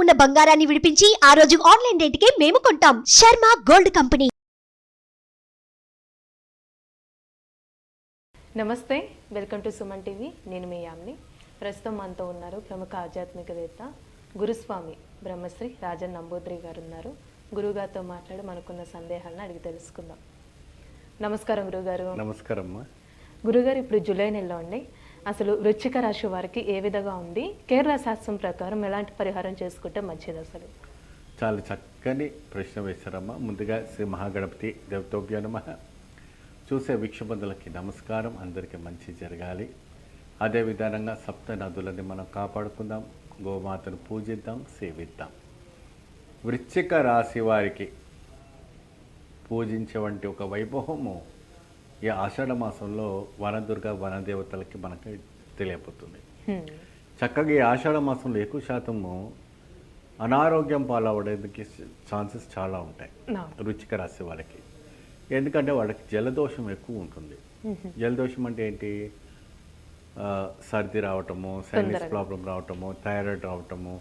ఉన్న బంగారాన్ని విడిపించి ఆ రోజు ఆన్లైన్ రేటుకే మేము కొంటాం. Sharma gold company. నమస్తే, వెల్కమ్ టు సుమన్ టీవీ. నేను మీ యామ్ని. ప్రస్తుతం మనతో ఉన్నారు ప్రముఖ ఆధ్యాత్మికవేత్త గురుస్వామి బ్రహ్మశ్రీ రాజన్ నంబూద్రి గారు ఉన్నారు. గురుగారితో మాట్లాడి మనకున్న సందేహాలను అడిగి తెలుసుకుందాం. నమస్కారం గురుగారు. నమస్కారం. గురుగారు, ఇప్పుడు జూలై నెలలో అండి, అసలు వృశ్చిక రాశి వారికి ఏ విధంగా ఉంది? కేరళ శాస్త్రం ప్రకారం ఎలాంటి పరిహారం చేసుకుంటే మంచిది? అసలు చాలా చక్కని ప్రశ్న వేశారమ్మా. ముందుగా శ్రీ మహాగణపతి దేవతోభ్యో నమః. చూసే వీక్షబంధులకి నమస్కారం. అందరికీ మంచి జరగాలి. అదే విధానంగా సప్త నదులని మనం కాపాడుకుందాం, గోమాతను పూజిద్దాం, సేవిద్దాం. వృశ్చిక రాశి వారికి పూజించే వంటి ఒక వైభవము ఈ ఆషాఢ మాసంలో వనదుర్గ వనదేవతలకి మనకి తెలియపోతుంది. చక్కగా ఈ ఆషాఢ మాసంలో ఎక్కువ శాతము అనారోగ్యం పాలవడానికి ఛాన్సెస్ చాలా ఉంటాయి వృశ్చిక రాశి వాళ్ళకి. ఎందుకంటే వాళ్ళకి జలదోషం ఎక్కువ ఉంటుంది. జలదోషం అంటే ఏంటి? సర్ది రావటము, సైనస్ ప్రాబ్లం రావటము, థైరాయిడ్ రావటము,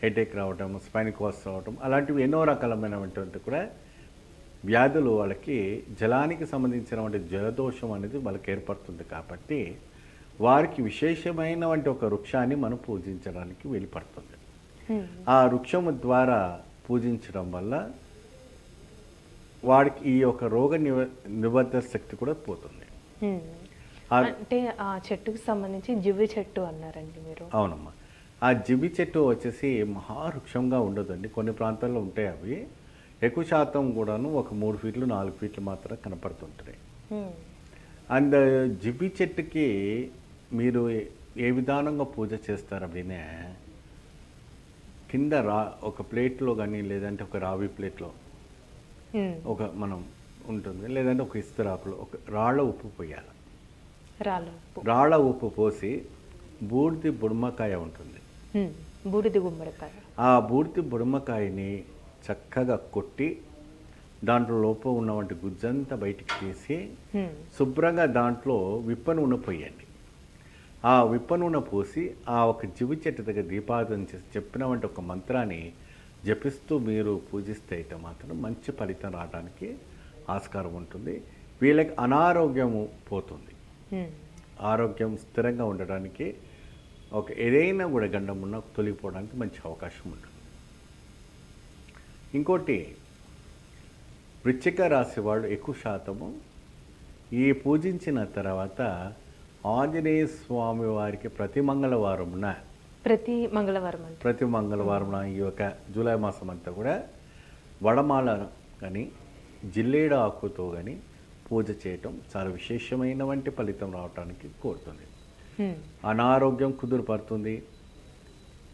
హెడేక్ రావటము, స్పైనికోస్ రావటం, అలాంటివి ఎన్నో రకాలమైనటువంటి కూడా వ్యాధులు వాళ్ళకి జలానికి సంబంధించినటువంటి జలదోషం అనేది వాళ్ళకి ఏర్పడుతుంది. కాబట్టి వారికి విశేషమైనటువంటి ఒక వృక్షాన్ని మనం పూజించడానికి వెళ్ళిపడుతుంది. ఆ వృక్షము ద్వారా పూజించడం వల్ల వాడికి ఈ యొక్క రోగ నిబద్ధ శక్తి కూడా పోతుంది. అంటే ఆ చెట్టుకు సంబంధించి జివ్వి చెట్టు అన్నారండి మీరు? అవునమ్మా. ఆ జివ్వి చెట్టు వచ్చేసి మహావృక్షంగా ఉండదండి. కొన్ని ప్రాంతాల్లో ఉంటాయి అవి. ఎక్కువ శాతం కూడాను ఒక 3 ఫీట్లు 4 ఫీట్లు మాత్రం కనపడుతుంటాయి. అండ్ జివ్వి చెట్టుకి మీరు ఏ విధానంగా పూజ చేస్తారు அப்படிనే, కింద ఒక ప్లేట్లో కానీ లేదంటే ఒక రావి ప్లేట్లో ఒక మనం ఉంటుంది, లేదంటే ఒక ఇస్తరాకులో ఒక రాళ్ళ ఉప్పు పోయాలి. రాళ్ళ ఉప్పు పోసి బూడిది బుడమకాయ ఉంటుంది, బూడిది గుమ్మడికాయ. ఆ బూడిది బుడమకాయని చక్కగా కొట్టి దాంట్లో లోపల ఉన్నటువంటి గుజ్జంతా బయటికి తీసి శుభ్రంగా దాంట్లో విప్ప నూనె పోయండి. ఆ విప్ప నూనె పోసి ఆ ఒక జివి చెట్టు దగ్గర దీపారాధన చేసి చెప్పినటువంటి ఒక మంత్రాన్ని జపిస్తూ మీరు పూజిస్తే అయితే మాత్రం మంచి ఫలితం రావడానికి ఆస్కారం ఉంటుంది. వీళ్ళకి అనారోగ్యము పోతుంది. ఆరోగ్యం స్థిరంగా ఉండడానికి ఏదైనా కూడా గండం ఉన్న తొలగిపోవడానికి మంచి అవకాశం ఉంటుంది. ఇంకోటి, వృశ్చిక రాశి వాళ్ళు ఎక్కువ శాతము ఈ పూజించిన తర్వాత ఆంజనేయ స్వామి వారికి ప్రతి మంగళవారం ఈ యొక్క జూలై మాసం అంతా కూడా వడమాల కానీ జిల్లేడు ఆకుతో కానీ పూజ చేయటం చాలా విశేషమైనటువంటి ఫలితం రావడానికి కోరుతుంది. అనారోగ్యం కుదురుపడుతుంది,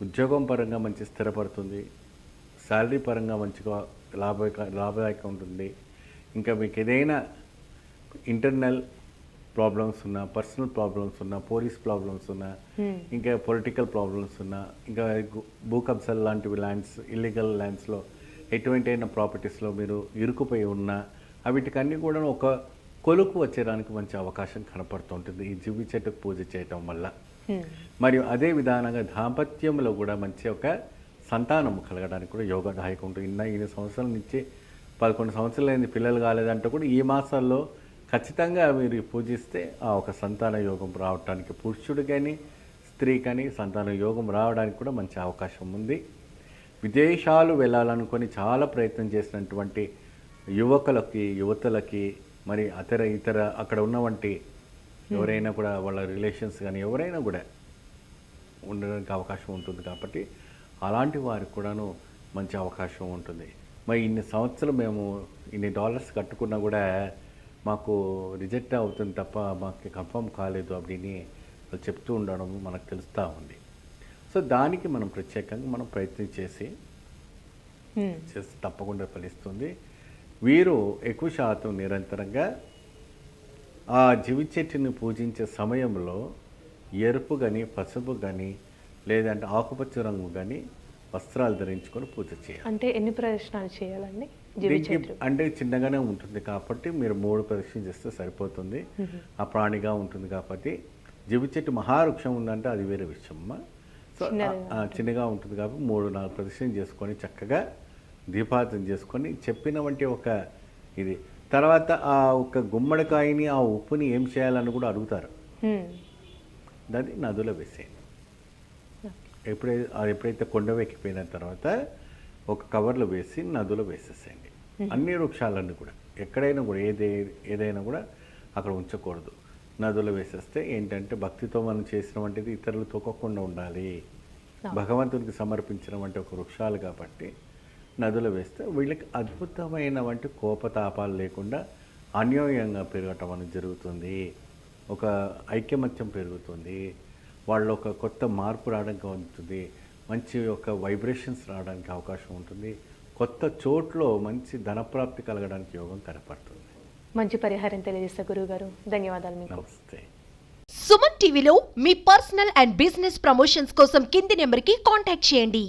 ఉద్యోగం పరంగా మంచి స్థిరపడుతుంది, శాలరీ పరంగా మంచిగా లాభదాయకం ఉంటుంది. ఇంకా మీకు ఏదైనా ఇంటర్నల్ ప్రాబ్లమ్స్ ఉన్నా, పర్సనల్ ప్రాబ్లమ్స్ ఉన్నా, పోలీస్ ప్రాబ్లమ్స్ ఉన్నా, ఇంకా పొలిటికల్ ప్రాబ్లమ్స్ ఉన్నా, ఇంకా భూ కబ్జాలు లాంటివి ల్యాండ్స్, ఇల్లీగల్ ల్యాండ్స్లో ఎటువంటి అయినా ప్రాపర్టీస్లో మీరు ఇరుకుపోయి ఉన్నా వీటికన్నీ కూడా ఒక కొలుకు వచ్చేదానికి మంచి అవకాశం కనపడుతుంటుంది ఈ జివ్వి చెట్టుకు పూజ చేయటం వల్ల. మరియు అదే విధానంగా దాంపత్యంలో కూడా మంచి ఒక సంతానం కలగడానికి కూడా యోగదాయకం ఉంటుంది. ఇన్ని సంవత్సరాల నుంచి 11 సంవత్సరాలైంది పిల్లలు కాలేదంటే కూడా ఈ మాసాల్లో ఖచ్చితంగా మీరు పూజిస్తే ఆ ఒక సంతాన యోగం రావడానికి, పురుషుడు కానీ స్త్రీ కానీ సంతాన యోగం రావడానికి కూడా మంచి అవకాశం ఉంది. విదేశాలు వెళ్ళాలనుకొని చాలా ప్రయత్నం చేసినటువంటి యువతలకి మరి ఇతర అక్కడ ఉన్నవంటి ఎవరైనా కూడా వాళ్ళ రిలేషన్స్ కానీ ఎవరైనా కూడా ఉండడానికి అవకాశం ఉంటుంది. కాబట్టి అలాంటి వారికి కూడాను మంచి అవకాశం ఉంటుంది. మరి ఇన్ని సంవత్సరాలు మేము ఇన్ని డాలర్స్ కట్టుకున్నా కూడా మాకు రిజెక్ట్ అవుతుంది తప్ప మాకు కన్ఫర్మ్ కాలేదు அப்படின்னு వాళ్ళు చెప్తూ ఉండడం మనకు తెలుస్తూ ఉంది. సో దానికి మనం ప్రత్యేకంగా మనం ప్రయత్నం చేసి తప్పకుండా ఫలిస్తుంది. వీరు ఎక్కువ శాతం నిరంతరంగా ఆ జివి చెట్టుని పూజించే సమయంలో ఎరుపు కానీ పసుపు కానీ లేదంటే ఆకుపచ్చ రంగు కానీ వస్త్రాలు ధరించుకొని పూజ చేయాలి. అంటే ఎన్ని ప్రదక్షిణాలు చేయాలండి? అంటే చిన్నగానే ఉంటుంది కాబట్టి మీరు 3 ప్రదక్షిణలు చేస్తే సరిపోతుంది. ఆ ప్రాణిగా ఉంటుంది కాబట్టి జివి చెట్టు మహావృక్షం ఉందంటే అది వేరే విషయమ్మా. సో చిన్నగా ఉంటుంది కాబట్టి 3-4 ప్రదక్షిణలు చేసుకొని చక్కగా దీపారాధన చేసుకొని చెప్పిన వంటి ఒక ఇది తర్వాత ఆ ఒక గుమ్మడికాయని ఆ ఉప్పుని ఏం చేయాలని కూడా అడుగుతారు. దాన్ని నదిలో వేసేయండి. ఎప్పుడైతే కొండ ఎక్కిపోయిన తర్వాత ఒక కవర్లో వేసి నదిలో వేసేసేయండి. అన్ని వృక్షాలన్నీ కూడా ఎక్కడైనా కూడా ఏదైనా కూడా అక్కడ ఉంచకూడదు. నదులు వేసేస్తే ఏంటంటే భక్తితో మనం చేసిన వంటిది ఇతరులు తొక్కకుండా ఉండాలి, భగవంతునికి సమర్పించిన వంటి ఒక వృక్షాలు కాబట్టి నదులు వేస్తే వీళ్ళకి అద్భుతమైన వంటి కోపతాపాలు లేకుండా అన్యోన్యంగా పెరగటం అనేది జరుగుతుంది. ఒక ఐక్యమత్యం పెరుగుతుంది, వాళ్ళు ఒక కొత్త మార్పు రావడానికి ఉంటుంది, మంచి ఒక వైబ్రేషన్స్ రావడానికి అవకాశం ఉంటుంది, కొత్త చోట్లో మంచి ధనప్రాప్తి కలగడానికి యోగం కనపడుతుంది. మంచి పరిహారం తెలియజేస్తా గురువుగారు, ధన్యవాదాలు మీకు. నమస్తే. సుమన్ టీవీలో మీ పర్సనల్ అండ్ బిజినెస్ ప్రమోషన్స్ కోసం కింది నెంబర్కి కాంటాక్ట్ చేయండి.